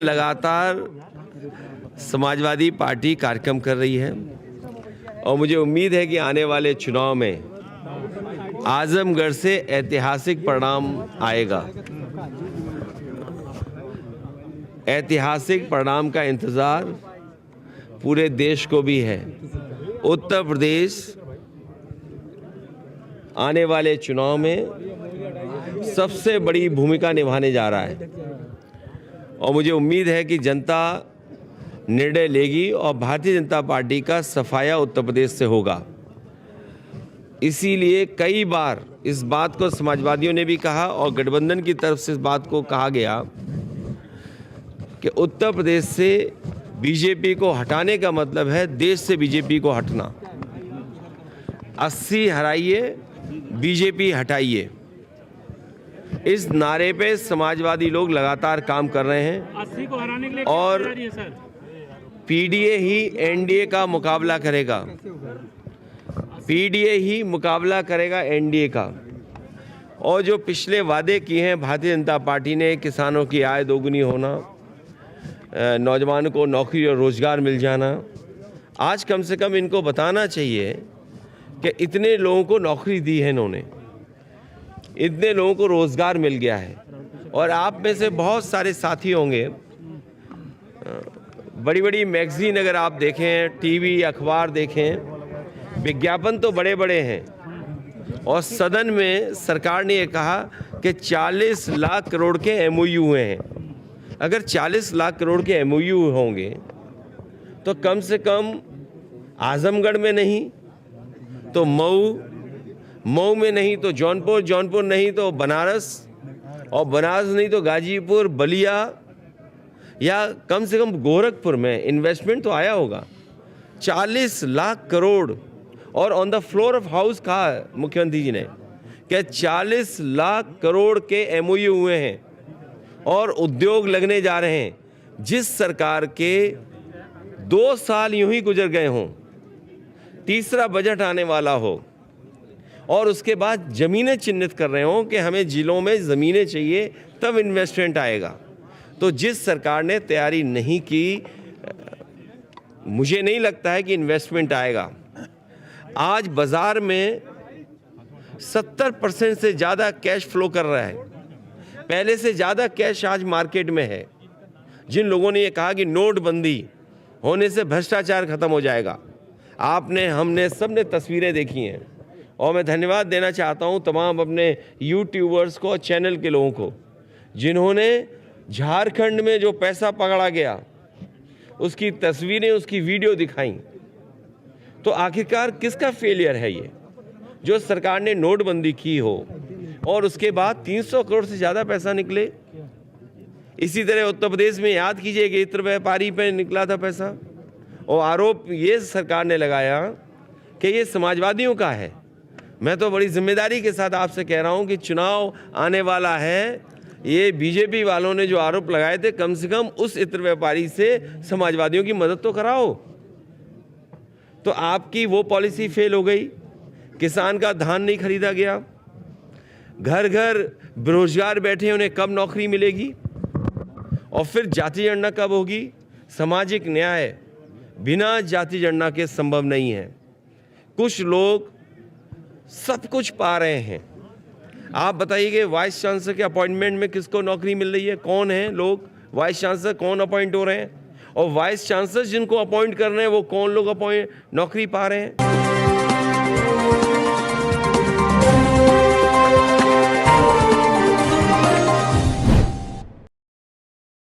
लगातार समाजवादी पार्टी कार्यक्रम कर रही है और मुझे उम्मीद है कि आने वाले चुनाव में आजमगढ़ से ऐतिहासिक परिणाम आएगा। ऐतिहासिक परिणाम का इंतज़ार पूरे देश को भी है। उत्तर प्रदेश आने वाले चुनाव में सबसे बड़ी भूमिका निभाने जा रहा है और मुझे उम्मीद है कि जनता निर्णय लेगी और भारतीय जनता पार्टी का सफाया उत्तर प्रदेश से होगा। इसीलिए कई बार इस बात को समाजवादियों ने भी कहा और गठबंधन की तरफ से इस बात को कहा गया कि उत्तर प्रदेश से बीजेपी को हटाने का मतलब है देश से बीजेपी को हटना। 80 हराइए, बीजेपी हटाइए, इस नारे पे समाजवादी लोग लगातार काम कर रहे हैं 80 को हराने के लिए और पीडीए ही एनडीए का मुकाबला करेगा। पीडीए ही मुकाबला करेगा एनडीए का। और जो पिछले वादे किए हैं भारतीय जनता पार्टी ने, किसानों की आय दोगुनी होना, नौजवानों को नौकरी और रोजगार मिल जाना, आज कम से कम इनको बताना चाहिए कि इतने लोगों को नौकरी दी है इन्होंने, इतने लोगों को रोज़गार मिल गया है। और आप में से बहुत सारे साथी होंगे, बड़ी बड़ी मैगज़ीन अगर आप देखें, टीवी अखबार देखें, विज्ञापन तो बड़े बड़े हैं और सदन में सरकार ने ये कहा कि 40 लाख करोड़ के एमओयू हुए हैं। अगर 40 लाख करोड़ के एमओयू होंगे तो कम से कम आजमगढ़ में नहीं तो मऊ में नहीं तो जौनपुर नहीं तो बनारस, और बनारस नहीं तो गाजीपुर, बलिया या कम से कम गोरखपुर में इन्वेस्टमेंट तो आया होगा। 40 लाख करोड़। और on the floor of house कहा मुख्यमंत्री जी ने कि 40 लाख करोड़ के एमओयू हुए हैं और उद्योग लगने जा रहे हैं। जिस सरकार के 2 साल यूं ही गुजर गए हों, तीसरा बजट आने वाला हो और उसके बाद ज़मीनें चिन्हित कर रहे हों कि हमें जिलों में ज़मीनें चाहिए तब इन्वेस्टमेंट आएगा, तो जिस सरकार ने तैयारी नहीं की, मुझे नहीं लगता है कि इन्वेस्टमेंट आएगा। आज बाज़ार में 70% से ज़्यादा कैश फ्लो कर रहा है। पहले से ज़्यादा कैश आज मार्केट में है। जिन लोगों ने ये कहा कि नोटबंदी होने से भ्रष्टाचार खत्म हो जाएगा, आपने, हमने, सब ने तस्वीरें देखी हैं और मैं धन्यवाद देना चाहता हूं तमाम अपने यूट्यूबर्स को और चैनल के लोगों को जिन्होंने झारखंड में जो पैसा पकड़ा गया उसकी तस्वीरें, उसकी वीडियो दिखाई। तो आखिरकार किसका फेलियर है ये? जो सरकार ने नोटबंदी की हो और उसके बाद 300 करोड़ से ज़्यादा पैसा निकले। इसी तरह उत्तर प्रदेश में याद कीजिए कि इत्र व्यापारी पे निकला था पैसा और आरोप ये सरकार ने लगाया कि ये समाजवादियों का है। मैं तो बड़ी जिम्मेदारी के साथ आपसे कह रहा हूं कि चुनाव आने वाला है, ये बीजेपी वालों ने जो आरोप लगाए थे, कम से कम उस इत्र व्यापारी से समाजवादियों की मदद तो कराओ। तो आपकी वो पॉलिसी फेल हो गई, किसान का धान नहीं खरीदा गया, घर घर बेरोजगार बैठे, उन्हें कब नौकरी मिलेगी, और फिर जाति जनगणना कब होगी? सामाजिक न्याय बिना जाति जनगणना के संभव नहीं है। कुछ लोग सब कुछ पा रहे हैं। आप बताइए कि वाइस चांसलर के अपॉइंटमेंट में किसको नौकरी मिल रही है? कौन है लोग वाइस चांसलर, कौन अपॉइंट हो रहे हैं? और वाइस चांसलर जिनको अपॉइंट कर रहे हैं वो कौन लोग अपॉइंट नौकरी पा रहे हैं?